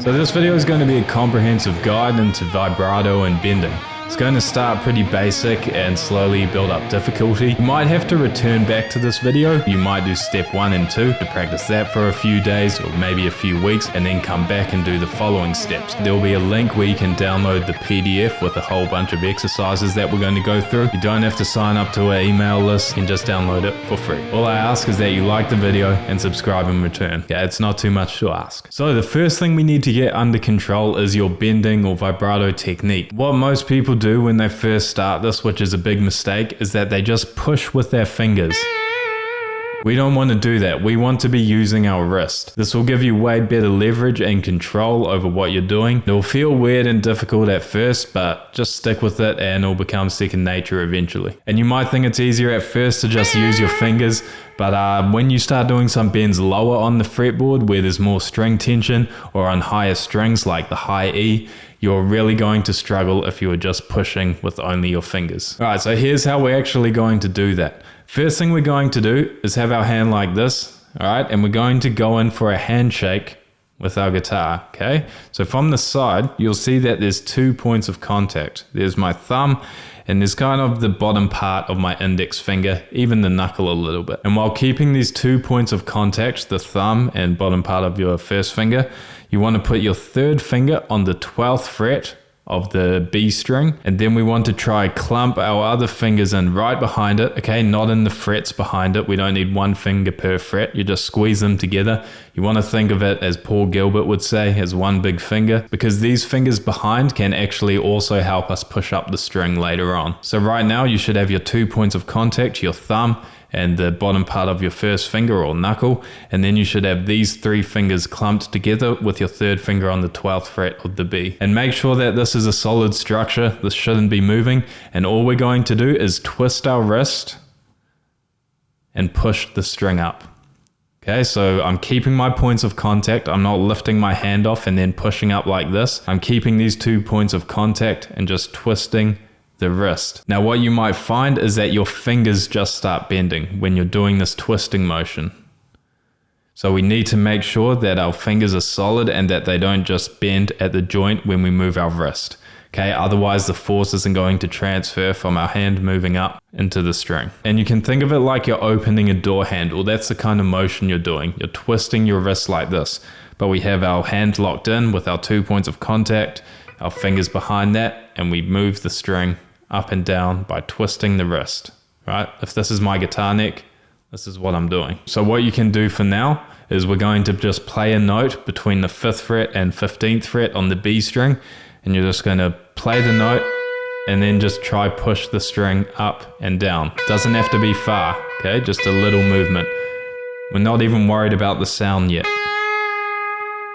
So this video is going to be a comprehensive guide into vibrato and bending. It's going to start pretty basic and slowly build up difficulty. You might have to return back to this video. You might do step 1 and 2 to practice that for a few days or maybe a few weeks and then come back and do the following steps. There will be a link where you can download the PDF with a whole bunch of exercises that we're going to go through. You don't have to sign up to an email list, you can just download it for free. All I ask is that you like the video and subscribe in return. Yeah, it's not too much to ask. So the first thing we need to get under control is your bending or vibrato technique. What most people do when they first start this, which is a big mistake, is that they just push with their fingers. We don't want to do that. We want to be using our wrist. This will give you way better leverage and control over what you're doing. It will feel weird and difficult at first, but just stick with it and it'll become second nature eventually. And you might think it's easier at first to just use your fingers, but when you start doing some bends lower on the fretboard where there's more string tension, or on higher strings like the high E, you're really going to struggle if you are just pushing with only your fingers. Alright, so here's how we're actually going to do that. First thing we're going to do is have our hand like this, alright, and we're going to go in for a handshake with our guitar, okay? So from the side, you'll see that there's 2 points of contact. There's my thumb, and there's kind of the bottom part of my index finger, even the knuckle a little bit. And while keeping these 2 points of contact, the thumb and bottom part of your first finger, you want to put your third finger on the 12th fret of the B string, and then we want to try clump our other fingers in right behind it, okay, not in the frets behind it. We don't need one finger per fret, you just squeeze them together. You want to think of it, as Paul Gilbert would say, as one big finger, because these fingers behind can actually also help us push up the string later on. So right now you should have your 2 points of contact, your thumb and the bottom part of your first finger or knuckle, and then you should have these 3 fingers clumped together with your third finger on the 12th fret of the B. And make sure that this is a solid structure, this shouldn't be moving, and all we're going to do is twist our wrist and push the string up. Okay, so I'm keeping my points of contact, I'm not lifting my hand off and then pushing up like this. I'm keeping these 2 points of contact and just twisting the wrist. Now what you might find is that your fingers just start bending when you're doing this twisting motion. So we need to make sure that our fingers are solid and that they don't just bend at the joint when we move our wrist. Okay, otherwise the force isn't going to transfer from our hand moving up into the string. And you can think of it like you're opening a door handle. That's the kind of motion you're doing. You're twisting your wrist like this, but we have our hand locked in with our 2 points of contact, our fingers behind that, and we move the string up and down by twisting the wrist, right? If this is my guitar neck, this is what I'm doing. So what you can do for now is we're going to just play a note between the 5th fret and 15th fret on the B string, and you're just going to play the note and then just try push the string up and down. Doesn't have to be far, okay? Just a little movement. We're not even worried about the sound yet.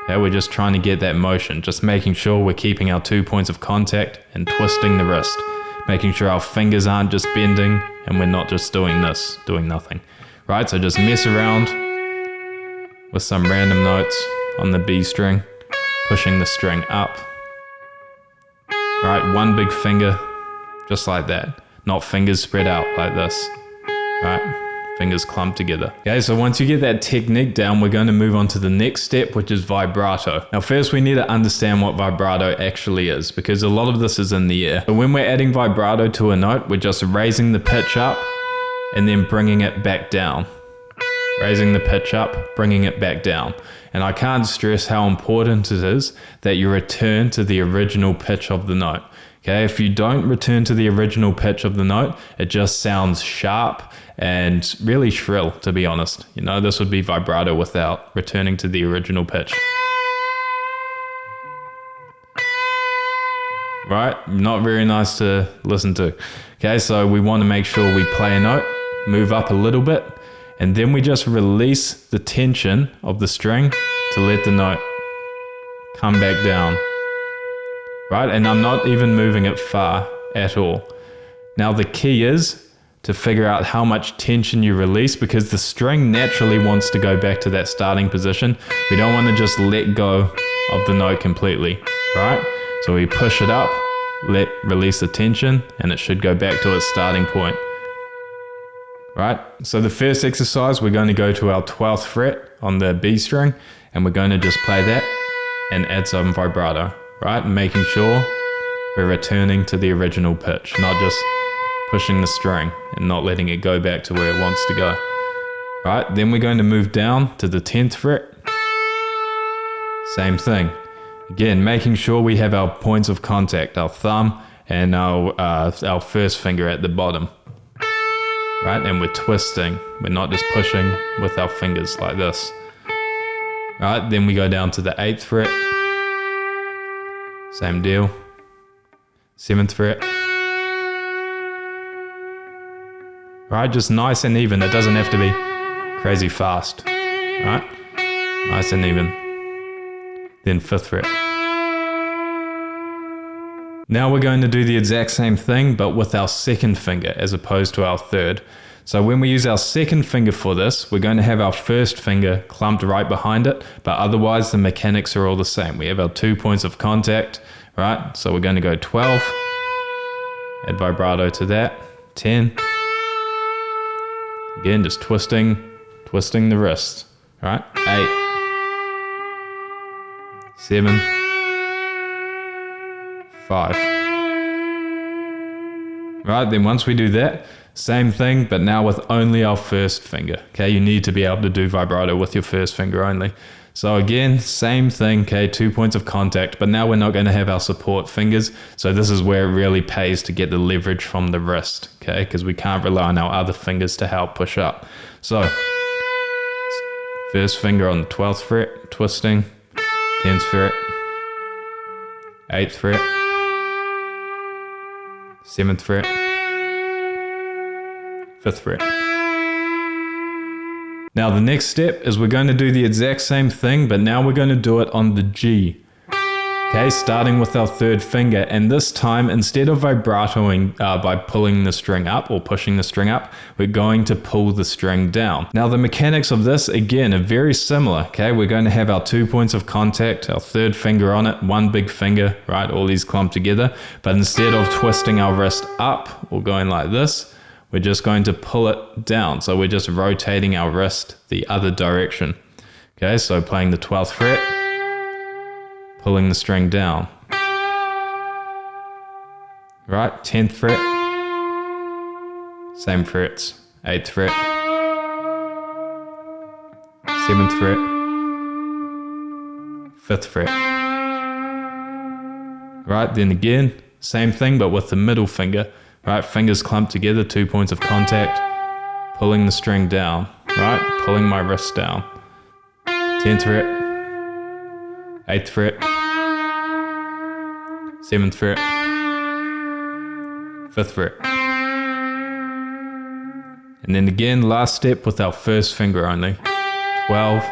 Okay, we're just trying to get that motion, just making sure we're keeping our 2 points of contact and twisting the wrist. Making sure our fingers aren't just bending and we're not just doing this, doing nothing. Right, so just mess around with some random notes on the B string, pushing the string up. Right, one big finger, just like that. Not fingers spread out like this. Right, fingers clumped together. Okay, so once you get that technique down, we're going to move on to the next step, which is vibrato. Now first we need to understand what vibrato actually is, because a lot of this is in the air. So when we're adding vibrato to a note, we're just raising the pitch up and then bringing it back down. Raising the pitch up, bringing it back down. And I can't stress how important it is that you return to the original pitch of the note. Okay, if you don't return to the original pitch of the note, it just sounds sharp and really shrill, to be honest. You know, this would be vibrato without returning to the original pitch. Right? Not very nice to listen to. Okay, so we want to make sure we play a note, move up a little bit, and then we just release the tension of the string to let the note come back down. Right, and I'm not even moving it far at all. Now the key is to figure out how much tension you release, because the string naturally wants to go back to that starting position. We don't want to just let go of the note completely, right? So we push it up, release the tension, and it should go back to its starting point. Right, so the first exercise, we're going to go to our 12th fret on the B string, and we're going to just play that and add some vibrato, right? And making sure we're returning to the original pitch, not just pushing the string and not letting it go back to where it wants to go. Right, then we're going to move down to the 10th fret. Same thing. Again, making sure we have our points of contact, our thumb and our first finger at the bottom. Right, and we're twisting. We're not just pushing with our fingers like this. Right, then we go down to the 8th fret. Same deal. 7th fret. Right, just nice and even. It doesn't have to be crazy fast. Right, nice and even. Then 5th fret. Now we're going to do the exact same thing, but with our second finger as opposed to our third. So when we use our second finger for this, we're going to have our first finger clumped right behind it, but otherwise the mechanics are all the same. We have our 2 points of contact, right? So we're going to go 12, add vibrato to that, 10. Again, just twisting the wrist, right? 8, 7, 5. Right, then once we do that, same thing, but now with only our first finger. Okay, you need to be able to do vibrato with your first finger only. So again, same thing, okay, 2 points of contact, but now we're not going to have our support fingers. So this is where it really pays to get the leverage from the wrist, okay, because we can't rely on our other fingers to help push up. So first finger on the 12th fret, twisting, 10th fret, 8th fret, 7th fret, 5th fret. Now the next step is we're going to do the exact same thing, but now we're going to do it on the G. Okay, starting with our third finger, and this time instead of vibratoing by pulling the string up or pushing the string up, we're going to pull the string down. Now the mechanics of this again are very similar. Okay, we're going to have our 2 points of contact, our third finger on it, one big finger, right, all these clumped together, but instead of twisting our wrist up or going like this, we're just going to pull it down. So we're just rotating our wrist the other direction. Okay, so playing the 12th fret, pulling the string down. Right, 10th fret, same frets, 8th fret, 7th fret, 5th fret. Right, then again, same thing but with the middle finger. Right, fingers clumped together, 2 points of contact, pulling the string down, right, pulling my wrist down. 10th fret, 8th fret, 7th fret, 5th fret. And then again, last step with our first finger only. 12.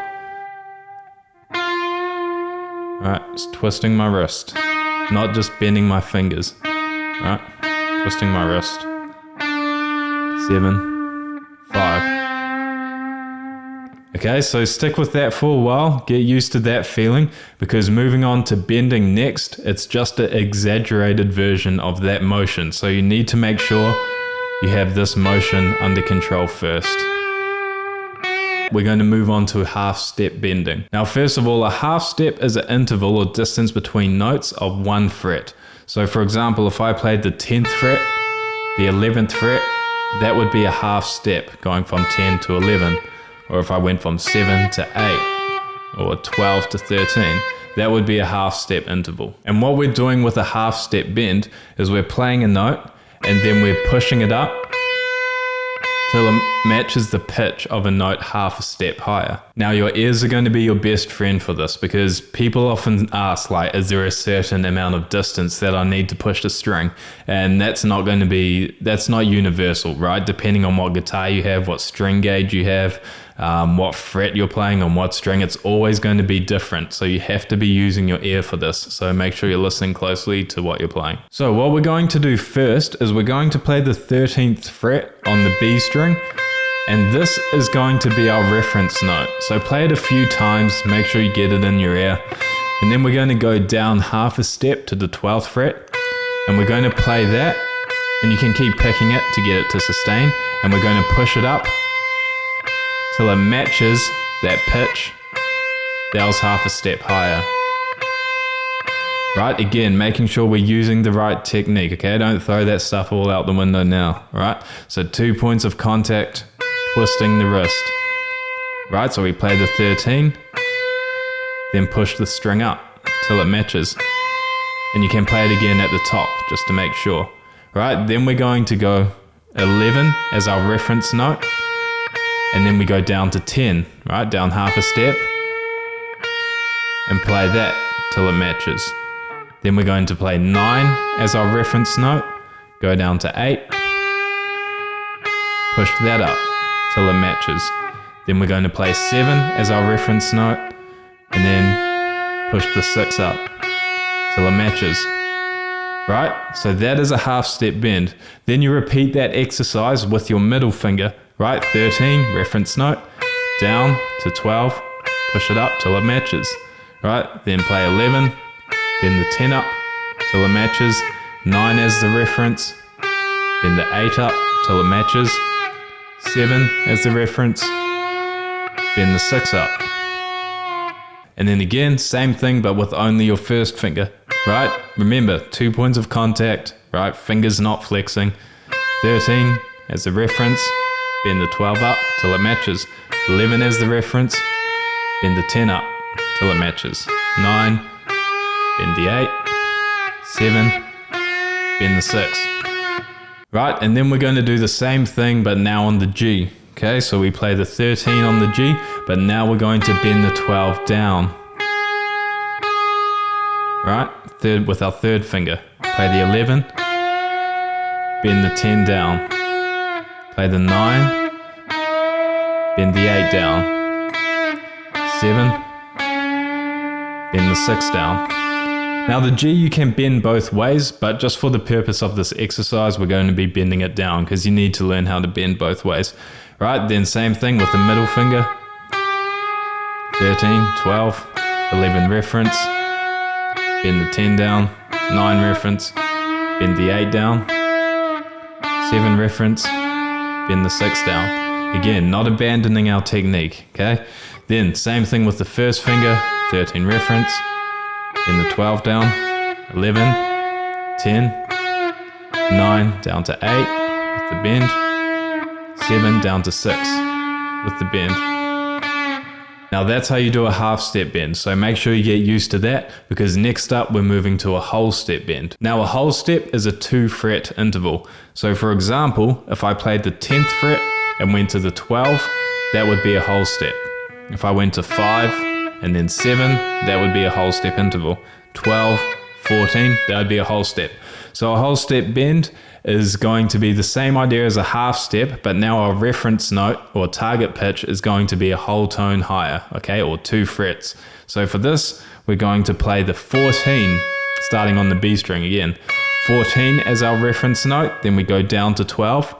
Right, just twisting my wrist, not just bending my fingers. Right, twisting my wrist. 7, 5. Okay, so stick with that for a while, get used to that feeling, because moving on to bending next, it's just an exaggerated version of that motion. So you need to make sure you have this motion under control first. We're going to move on to half step bending. Now, first of all, a half step is an interval or distance between notes of 1 fret. So for example, if I played the 10th fret, the 11th fret, that would be a half step going from 10 to 11. Or if I went from 7 to 8 or 12 to 13, that would be a half step interval. And what we're doing with a half step bend is we're playing a note and then we're pushing it up till it matches the pitch of a note half a step higher. Now your ears are going to be your best friend for this, because people often ask, like, is there a certain amount of distance that I need to push the string? And that's not universal, right? Depending on what guitar you have, what string gauge you have, what fret you're playing on what string, it's always going to be different. So you have to be using your ear for this. So make sure you're listening closely to what you're playing. So what we're going to do first is we're going to play the 13th fret on the B string, and this is going to be our reference note. So play it a few times, make sure you get it in your ear, and then we're going to go down half a step to the 12th fret, and we're going to play that, and you can keep picking it to get it to sustain, and we're going to push it up till it matches that pitch. That was half a step higher. right? Again, making sure we're using the right technique, okay? Don't throw that stuff all out the window now, right? So 2 points of contact, twisting the wrist, right? So we play the 13, then push the string up till it matches. And you can play it again at the top just to make sure, right? Then we're going to go 11 as our reference note, and then we go down to 10, right? Down half a step, and play that till it matches. Then we're going to play 9 as our reference note, go down to 8, push that up till it matches. Then we're going to play 7 as our reference note, and then push the 6 up till it matches. Right? So that is a half step bend. Then you repeat that exercise with your middle finger, right? 13, reference note, down to 12, push it up till it matches. Right? Then play 11, then the 10 up till it matches, 9 as the reference, then the 8 up till it matches, 7 as the reference, then the 6 up. And then again, same thing but with only your first finger, right? Remember, 2 points of contact, right? Fingers not flexing. 13 as the reference, bend the 12 up till it matches. 11 as the reference, bend the 10 up till it matches. 9, bend the 8, 7, bend the 6. Right, and then we're going to do the same thing but now on the G. Okay, so we play the 13 on the G, but now we're going to bend the 12 down. Right, with our third finger. Play the 11, bend the 10 down. Play the 9, bend the 8 down. 7, bend the 6 down. Now the G you can bend both ways, but just for the purpose of this exercise, we're going to be bending it down because you need to learn how to bend both ways. Right, then same thing with the middle finger. 13, 12, 11 reference, bend the 10 down, 9 reference, bend the 8 down, 7 reference, bend the 6 down. Again, not abandoning our technique, okay? Then same thing with the first finger, 13 reference, bend the 12 down, 11, 10, 9 down to 8 with the bend, 7 down to 6 with the bend. Now that's how you do a half step bend, so make sure you get used to that because next up we're moving to a whole step bend. Now a whole step is a 2 fret interval. So for example, if I played the 10th fret and went to the 12, that would be a whole step. If I went to 5 and then 7, that would be a whole step interval. 12, 14, that would be a whole step. So a whole step bend is going to be the same idea as a half step, but now our reference note or target pitch is going to be a whole tone higher, okay, or 2 frets. So for this, we're going to play the 14, starting on the B string again. 14 as our reference note, then we go down to 12,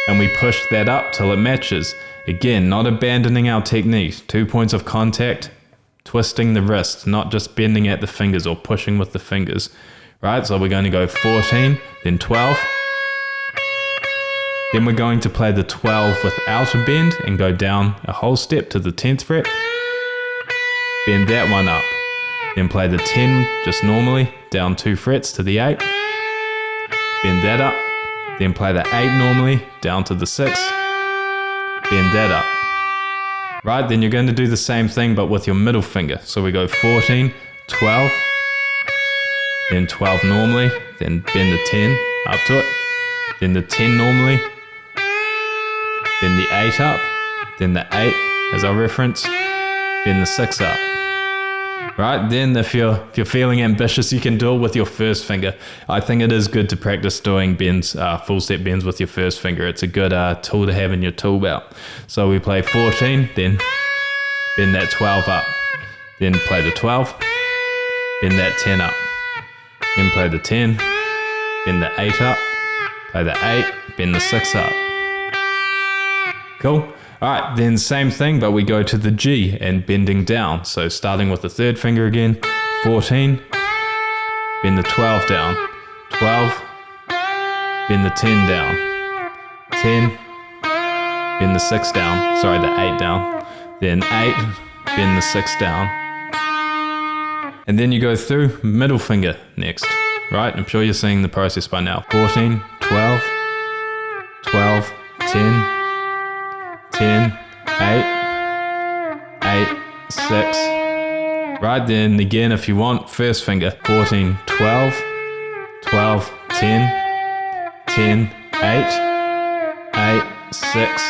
and we push that up till it matches. Again, not abandoning our technique. 2 points of contact, twisting the wrist, not just bending at the fingers or pushing with the fingers. Right, so we're going to go 14, then 12. Then we're going to play the 12 without a bend and go down a whole step to the 10th fret. Bend that one up. Then play the 10 just normally, down 2 frets to the 8. Bend that up. Then play the 8 normally, down to the 6. Bend that up. Right, then you're going to do the same thing but with your middle finger. So we go 14, 12. Then 12 normally, then bend the 10 up to it, then the 10 normally, then the 8 up, then the 8 as our reference, then the 6 up. Right, then if you're feeling ambitious, you can do it with your first finger. I think it is good to practice doing bends, full step bends with your first finger. It's a good tool to have in your tool belt. So we play 14, then bend that 12 up, then play the 12, bend that 10 up. Then play the 10, bend the 8 up, play the 8, bend the 6 up. Cool? Alright, then same thing, but we go to the G and bending down. So starting with the third finger again, 14, bend the 12 down, 12, bend the 10 down, 10, bend the 6 down, sorry, the 8 down, then 8, bend the 6 down. And then you go through middle finger next, right? I'm sure you're seeing the process by now. 14, 12, 12, 10, 10, 8, 8, 6. Right, then again if you want, first finger. 14, 12, 12, 10, 10, 8, 8, 6.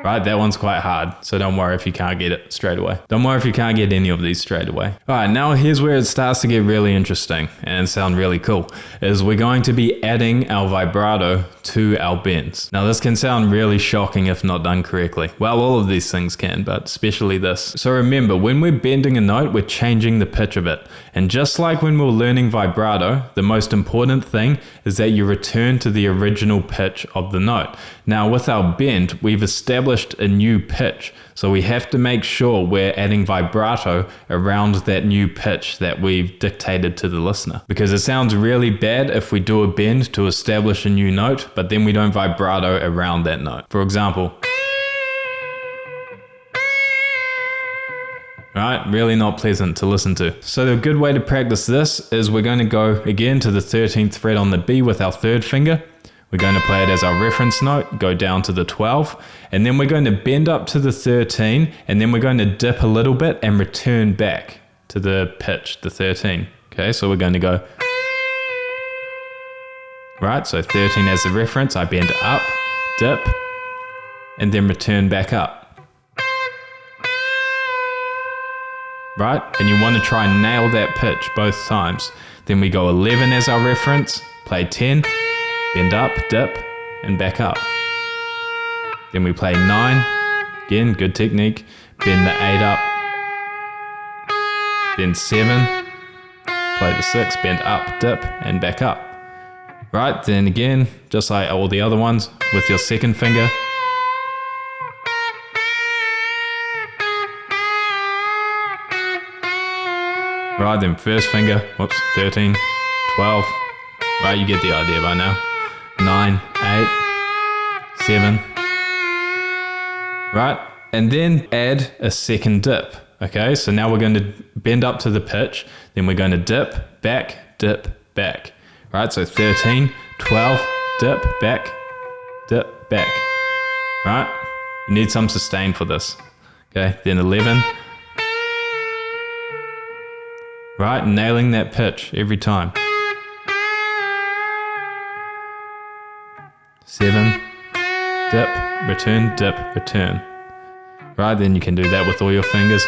Right, that one's quite hard, so don't worry if you can't get it straight away. Don't worry if you can't get any of these straight away. Alright, now here's where it starts to get really interesting and sound really cool, is we're going to be adding our vibrato to our bends. Now this can sound really shocking if not done correctly. Well, all of these things can, but especially this. So remember, when we're bending a note, we're changing the pitch of it. And just like when we're learning vibrato, the most important thing is that you return to the original pitch of the note. Now with our bend, we've established a new pitch, so we have to make sure we're adding vibrato around that new pitch that we've dictated to the listener, because it sounds really bad if we do a bend to establish a new note but then we don't vibrato around that note. For example, right, really not pleasant to listen to. So a good way to practice this is we're going to go again to the 13th fret on the B with our third finger. We're going to play it as our reference note, go down to the 12, and then we're going to bend up to the 13, and then we're going to dip a little bit and return back to the pitch, the 13. Okay, so we're going to go, right, so 13 as the reference, I bend up, dip, and then return back up. Right, and you want to try and nail that pitch both times. Then we go 11 as our reference, play 10, bend up, dip, and back up. Then we play 9, again, good technique, bend the 8 up, then 7, play the 6, bend up, dip, and back up. Right, then again, just like all the other ones, with your second finger. Right, then first finger, whoops, 13, 12, right, you get the idea by now. 9, 8, 7, right, and then add a second dip. Okay, so now we're going to bend up to the pitch, then we're going to dip, back, right, so 13, 12, dip, back, right, you need some sustain for this. Okay, then 11, right, nailing that pitch every time. 7, dip, return. Right, then you can do that with all your fingers.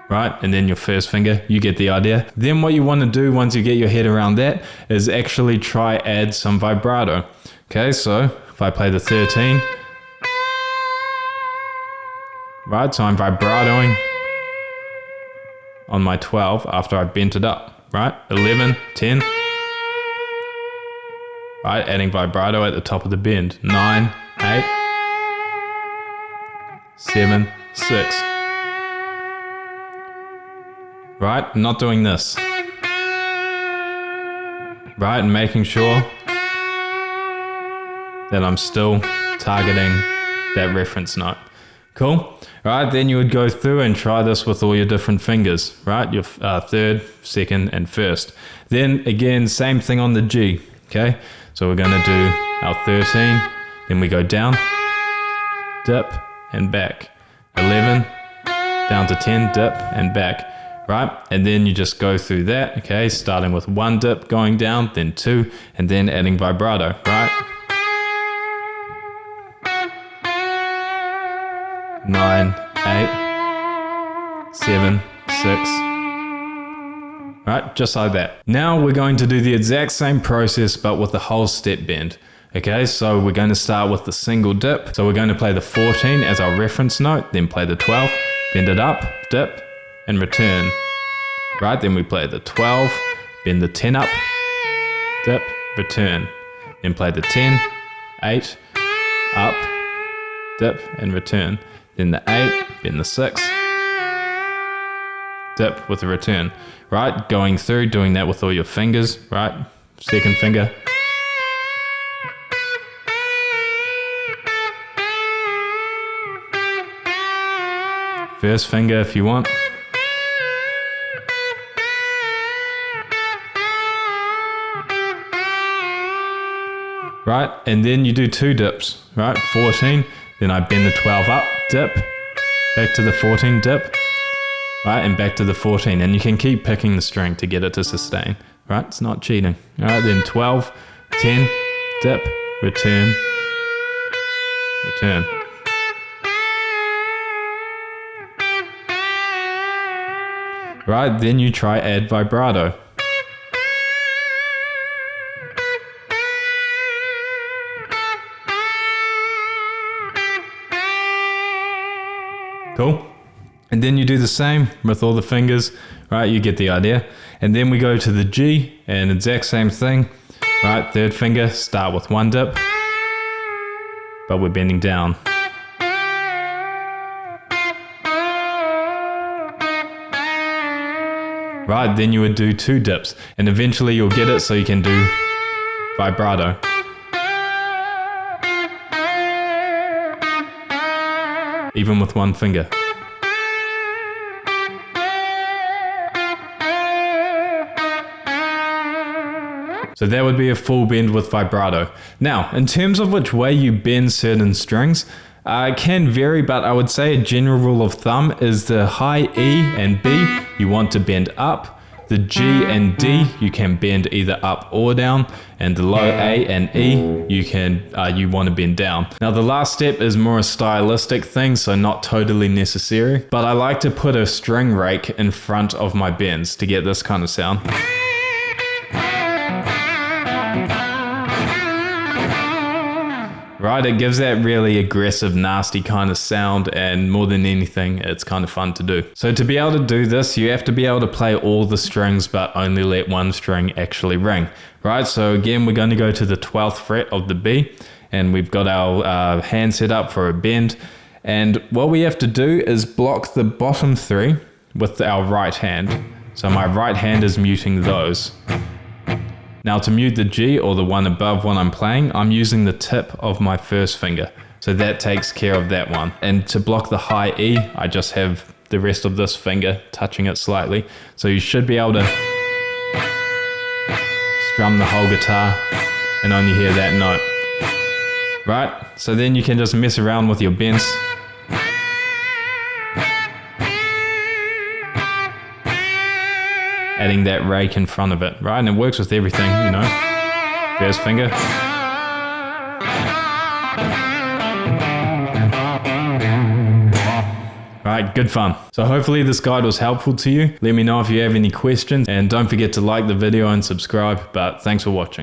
Right, and then your first finger, you get the idea. Then what you want to do once you get your head around that is actually try add some vibrato. Okay, so if I play the 13, right, so I'm vibratoing on my 12 after I bent it up, right? 11, 10, right? Adding vibrato at the top of the bend. 9, 8, 7, 6. Right? Not doing this. Right? And making sure that I'm still targeting that reference note. Cool? Right, then you would go through and try this with all your different fingers, right? Your third, second, and first. Then again, same thing on the G, okay? So we're going to do our 13, then we go down, dip, and back. 11, down to 10, dip, and back, right? And then you just go through that, okay? Starting with 1 dip, going down, then 2, and then adding vibrato, right? 9, 8, 7, 6. Right, just like that. Now we're going to do the exact same process but with the whole step bend. Okay, so we're going to start with the single dip. So we're going to play the 14 as our reference note, then play the 12, bend it up, dip, and return. Right, then we play the 12, bend the 10 up, dip, return. Then play the 10, 8, up, dip, and return. Then the 8, then the 6, dip with a return, right? Going through, doing that with all your fingers, right? Second finger. first finger if you want. Right, and then you do 2 dips, right? 14, then I bend the 12 up, dip, back to the 14, dip, right, and back to the 14, and you can keep picking the string to get it to sustain, right? It's not cheating. All right, then 12, 10, dip, return, return. Right, then you try add vibrato. Cool. And then you do the same with all the fingers, right? You get the idea. And then we go to the G, and exact same thing, right? Third finger, start with 1 dip, but we're bending down. Right, then you would do 2 dips, and eventually you'll get it so you can do vibrato. Even with 1 finger. So that would be a full bend with vibrato. Now, in terms of which way you bend certain strings, it can vary, but I would say a general rule of thumb is the high E and B, you want to bend up. The G and D, you can bend either up or down, and the low A and E, you want to bend down. Now the last step is more a stylistic thing, so not totally necessary, but I like to put a string rake in front of my bends to get this kind of sound. Right, it gives that really aggressive, nasty kind of sound, and more than anything, it's kind of fun to do. So to be able to do this, you have to be able to play all the strings, but only let 1 string actually ring. Right, so again, we're going to go to the 12th fret of the B, and we've got our hand set up for a bend. And what we have to do is block the bottom 3 with our right hand. So my right hand is muting those. Now to mute the G, or the one above when I'm playing, I'm using the tip of my first finger. So that takes care of that one. And to block the high E, I just have the rest of this finger touching it slightly. So you should be able to strum the whole guitar and only hear that note. Right, so then you can just mess around with your bends. Adding that rake in front of it, right? And it works with everything, you know. First finger. Right, good fun. So hopefully this guide was helpful to you. Let me know if you have any questions, and don't forget to like the video and subscribe, but thanks for watching.